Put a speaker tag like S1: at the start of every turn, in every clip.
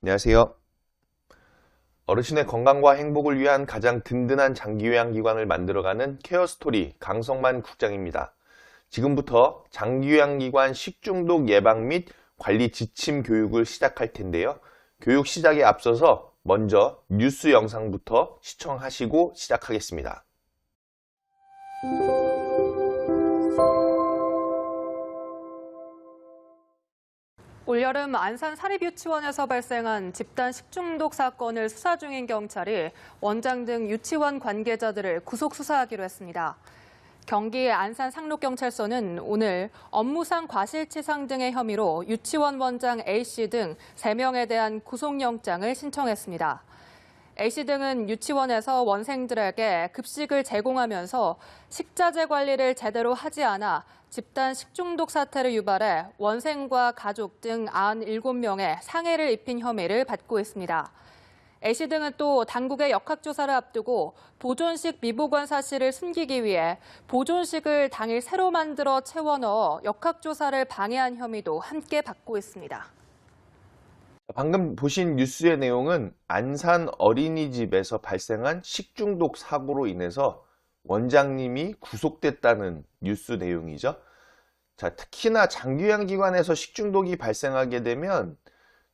S1: 안녕하세요. 어르신의 건강과 행복을 위한 가장 든든한 장기요양기관을 만들어가는 케어스토리 강성만 국장입니다. 지금부터 장기요양기관 식중독 예방 및 관리 지침 교육을 시작할 텐데요. 교육 시작에 앞서서 먼저 뉴스 영상부터 시청하시고 시작하겠습니다.
S2: 올여름 안산 사립유치원에서 발생한 집단 식중독 사건을 수사 중인 경찰이 원장 등 유치원 관계자들을 구속 수사하기로 했습니다. 경기 안산 상록경찰서는 오늘 업무상 과실치상 등의 혐의로 유치원 원장 A씨 등 3명에 대한 구속영장을 신청했습니다. A씨 등은 유치원에서 원생들에게 급식을 제공하면서 식자재 관리를 제대로 하지 않아 집단 식중독 사태를 유발해 원생과 가족 등 97명에 상해를 입힌 혐의를 받고 있습니다. A씨 등은 또 당국의 역학조사를 앞두고 보존식 미보관 사실을 숨기기 위해 보존식을 당일 새로 만들어 채워 넣어 역학조사를 방해한 혐의도 함께 받고 있습니다.
S1: 방금 보신 뉴스의 내용은 안산 어린이집에서 발생한 식중독 사고로 인해서 원장님이 구속됐다는 뉴스 내용이죠. 자, 특히나 장기요양기관에서 식중독이 발생하게 되면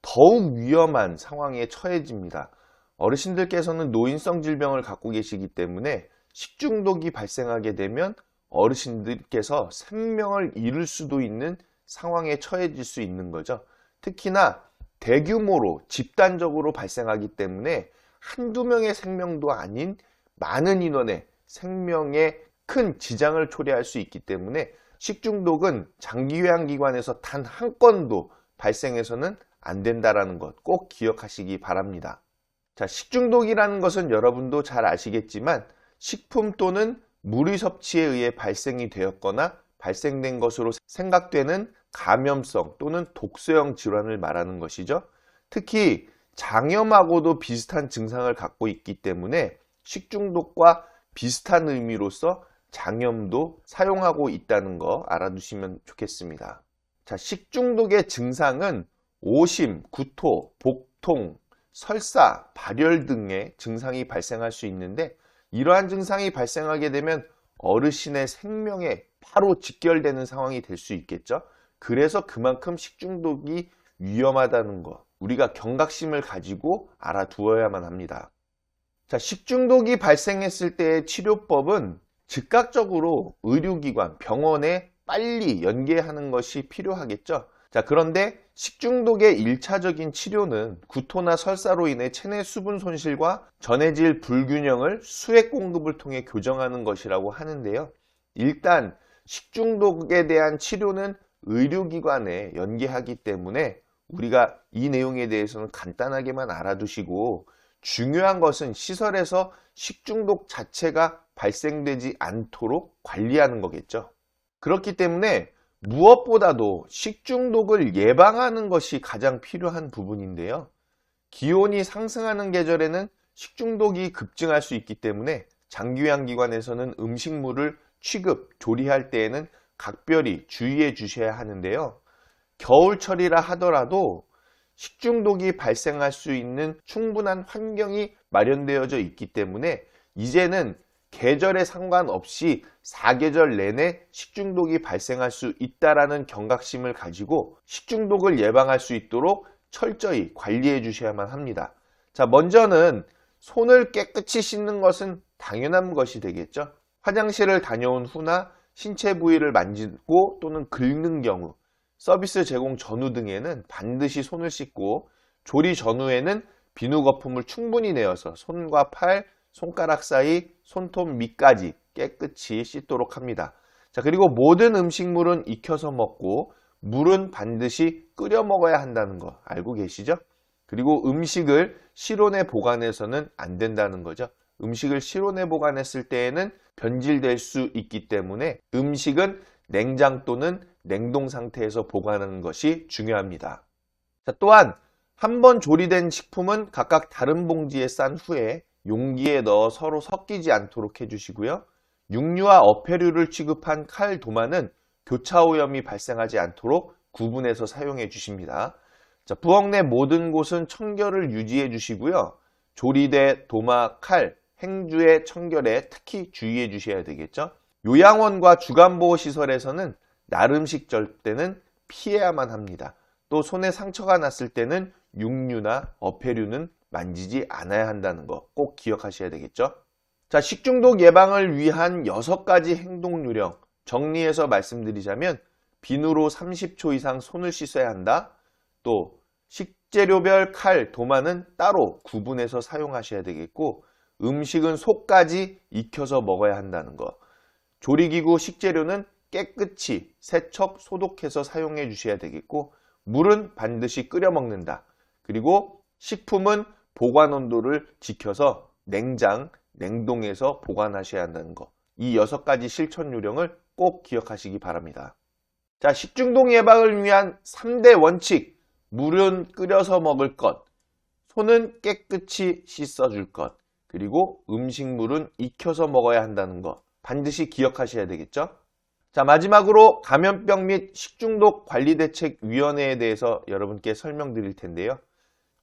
S1: 더욱 위험한 상황에 처해집니다. 어르신들께서는 노인성 질병을 갖고 계시기 때문에 식중독이 발생하게 되면 어르신들께서 생명을 잃을 수도 있는 상황에 처해질 수 있는 거죠. 특히나 대규모로 집단적으로 발생하기 때문에 한두 명의 생명도 아닌 많은 인원의 생명에 큰 지장을 초래할 수 있기 때문에 식중독은 장기요양기관에서 단 한 건도 발생해서는 안 된다는 것 꼭 기억하시기 바랍니다. 자, 식중독이라는 것은 여러분도 잘 아시겠지만 식품 또는 무리 섭취에 의해 발생이 되었거나 발생된 것으로 생각되는 감염성 또는 독소형 질환을 말하는 것이죠. 특히 장염하고도 비슷한 증상을 갖고 있기 때문에 식중독과 비슷한 의미로서 장염도 사용하고 있다는 거 알아두시면 좋겠습니다. 자, 식중독의 증상은 오심, 구토, 복통, 설사, 발열 등의 증상이 발생할 수 있는데 이러한 증상이 발생하게 되면 어르신의 생명에 바로 직결되는 상황이 될 수 있겠죠. 그래서 그만큼 식중독이 위험하다는 것, 우리가 경각심을 가지고 알아두어야만 합니다. 자, 식중독이 발생했을 때의 치료법은 즉각적으로 의료기관, 병원에 빨리 연계하는 것이 필요하겠죠. 자, 그런데 식중독의 1차적인 치료는 구토나 설사로 인해 체내 수분 손실과 전해질 불균형을 수액 공급을 통해 교정하는 것이라고 하는데요. 일단 식중독에 대한 치료는 의료기관에 연계하기 때문에 우리가 이 내용에 대해서는 간단하게만 알아두시고 중요한 것은 시설에서 식중독 자체가 발생되지 않도록 관리하는 거겠죠. 그렇기 때문에 무엇보다도 식중독을 예방하는 것이 가장 필요한 부분인데요. 기온이 상승하는 계절에는 식중독이 급증할 수 있기 때문에 장기요양기관에서는 음식물을 취급, 조리할 때에는 각별히 주의해 주셔야 하는데요. 겨울철이라 하더라도 식중독이 발생할 수 있는 충분한 환경이 마련되어져 있기 때문에 이제는 계절에 상관없이 사계절 내내 식중독이 발생할 수 있다는 경각심을 가지고 식중독을 예방할 수 있도록 철저히 관리해 주셔야만 합니다. 자, 먼저는 손을 깨끗이 씻는 것은 당연한 것이 되겠죠. 화장실을 다녀온 후나 신체 부위를 만지고 또는 긁는 경우, 서비스 제공 전후 등에는 반드시 손을 씻고 조리 전후에는 비누 거품을 충분히 내어서 손과 팔, 손가락 사이, 손톱 밑까지 깨끗이 씻도록 합니다. 자, 그리고 모든 음식물은 익혀서 먹고 물은 반드시 끓여 먹어야 한다는 거 알고 계시죠? 그리고 음식을 실온에 보관해서는 안 된다는 거죠. 음식을 실온에 보관했을 때에는 변질될 수 있기 때문에 음식은 냉장 또는 냉동 상태에서 보관하는 것이 중요합니다. 자, 또한 한번 조리된 식품은 각각 다른 봉지에 싼 후에 용기에 넣어 서로 섞이지 않도록 해주시고요. 육류와 어패류를 취급한 칼, 도마는 교차 오염이 발생하지 않도록 구분해서 사용해 주십니다. 자, 부엌 내 모든 곳은 청결을 유지해 주시고요. 조리대, 도마, 칼, 행주의 청결에 특히 주의해 주셔야 되겠죠. 요양원과 주간보호시설에서는 나름식 절대는 피해야만 합니다. 또 손에 상처가 났을 때는 육류나 어패류는 만지지 않아야 한다는 거 꼭 기억하셔야 되겠죠. 자, 식중독 예방을 위한 6가지 행동 요령 정리해서 말씀드리자면 비누로 30초 이상 손을 씻어야 한다. 또 식재료별 칼, 도마는 따로 구분해서 사용하셔야 되겠고 음식은 속까지 익혀서 먹어야 한다는 거. 조리기구 식재료는 깨끗이 세척, 소독해서 사용해 주셔야 되겠고 물은 반드시 끓여 먹는다. 그리고 식품은 보관 온도를 지켜서 냉장, 냉동해서 보관하셔야 한다는 거. 이 6가지 실천 요령을 꼭 기억하시기 바랍니다. 자, 식중독 예방을 위한 3대 원칙. 물은 끓여서 먹을 것, 손은 깨끗이 씻어줄 것, 그리고 음식물은 익혀서 먹어야 한다는 거 반드시 기억하셔야 되겠죠? 자, 마지막으로 감염병 및 식중독관리대책위원회에 대해서 여러분께 설명드릴 텐데요.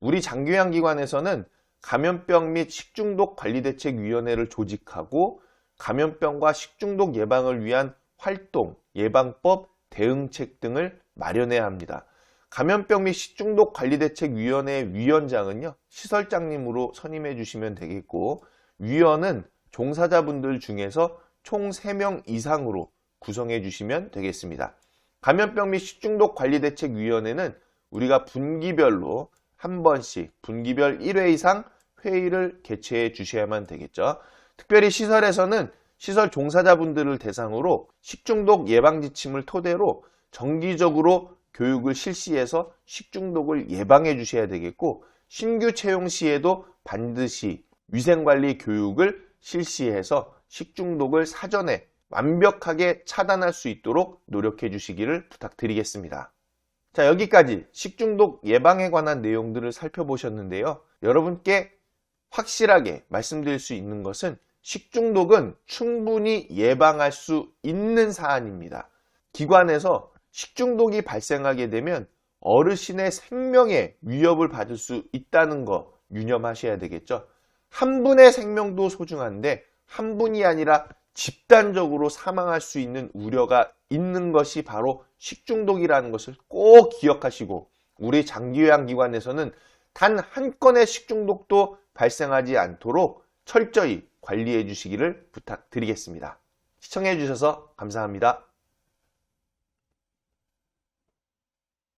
S1: 우리 장교양기관에서는 감염병 및 식중독관리대책위원회를 조직하고 감염병과 식중독 예방을 위한 활동, 예방법, 대응책 등을 마련해야 합니다. 감염병 및 식중독관리대책위원회 위원장은요, 시설장님으로 선임해 주시면 되겠고, 위원은 종사자분들 중에서 총 3명 이상으로 구성해 주시면 되겠습니다. 감염병 및 식중독관리대책위원회는 우리가 분기별로 한 번씩, 분기별 1회 이상 회의를 개최해 주셔야만 되겠죠. 특별히 시설에서는 시설 종사자분들을 대상으로 식중독 예방 지침을 토대로 정기적으로 교육을 실시해서 식중독을 예방해 주셔야 되겠고 신규 채용 시에도 반드시 위생관리 교육을 실시해서 식중독을 사전에 완벽하게 차단할 수 있도록 노력해 주시기를 부탁드리겠습니다. 자, 여기까지 식중독 예방에 관한 내용들을 살펴보셨는데요. 여러분께 확실하게 말씀드릴 수 있는 것은 식중독은 충분히 예방할 수 있는 사안입니다. 기관에서 식중독이 발생하게 되면 어르신의 생명에 위협을 받을 수 있다는 거 유념하셔야 되겠죠. 한 분의 생명도 소중한데 한 분이 아니라 집단적으로 사망할 수 있는 우려가 있는 것이 바로 식중독이라는 것을 꼭 기억하시고 우리 장기요양기관에서는 단 한 건의 식중독도 발생하지 않도록 철저히 관리해 주시기를 부탁드리겠습니다. 시청해 주셔서 감사합니다.